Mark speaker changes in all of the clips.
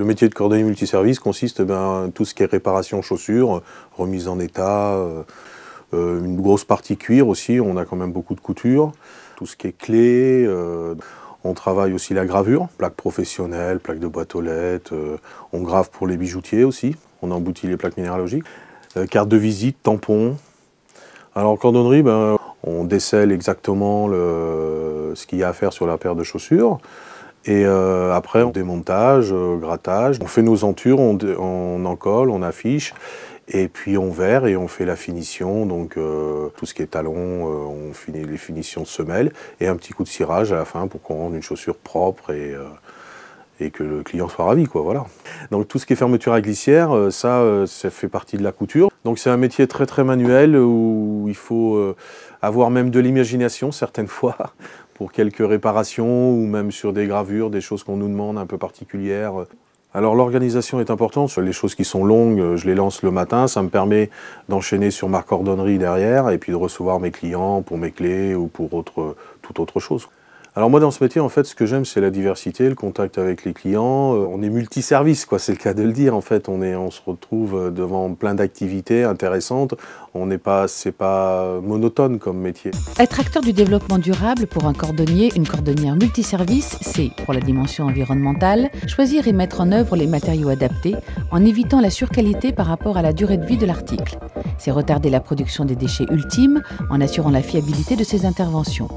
Speaker 1: Le métier de cordonnier multiservice consiste tout ce qui est réparation chaussures, remise en état, une grosse partie cuir aussi, on a quand même beaucoup de couture, tout ce qui est clé, on travaille aussi la gravure, plaques professionnelles, plaques de boîte aux lettres, on grave pour les bijoutiers aussi, on emboutit les plaques minéralogiques, carte de visite, tampons. Alors en cordonnerie, on décèle exactement ce qu'il y a à faire sur la paire de chaussures. Et après, on démontage, grattage, on fait nos entures, on encolle, on affiche, et puis on verre et on fait la finition, donc tout ce qui est talon, on finit les finitions de semelles, et un petit coup de cirage à la fin pour qu'on rende une chaussure propre et que le client soit ravi, quoi, voilà. Donc tout ce qui est fermeture à glissière, ça fait partie de la couture. Donc c'est un métier très très manuel où il faut avoir même de l'imagination certaines fois pour quelques réparations ou même sur des gravures, des choses qu'on nous demande un peu particulières. Alors l'organisation est importante, sur les choses qui sont longues, je les lance le matin, ça me permet d'enchaîner sur ma cordonnerie derrière et puis de recevoir mes clients pour mes clés ou pour toute autre chose. Alors moi dans ce métier, en fait, ce que j'aime, c'est la diversité, le contact avec les clients. On est multiservice, quoi, c'est le cas de le dire. En fait, on se retrouve devant plein d'activités intéressantes. C'est pas monotone comme métier.
Speaker 2: Être acteur du développement durable pour un cordonnier, une cordonnière multiservice, c'est, pour la dimension environnementale, choisir et mettre en œuvre les matériaux adaptés en évitant la surqualité par rapport à la durée de vie de l'article. C'est retarder la production des déchets ultimes en assurant la fiabilité de ces interventions.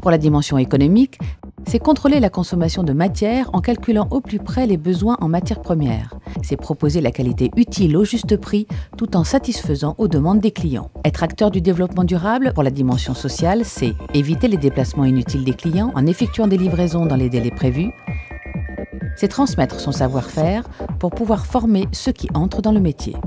Speaker 2: Pour la dimension économique, c'est contrôler la consommation de matière en calculant au plus près les besoins en matières premières. C'est proposer la qualité utile au juste prix tout en satisfaisant aux demandes des clients. Être acteur du développement durable pour la dimension sociale, c'est éviter les déplacements inutiles des clients en effectuant des livraisons dans les délais prévus. C'est transmettre son savoir-faire pour pouvoir former ceux qui entrent dans le métier.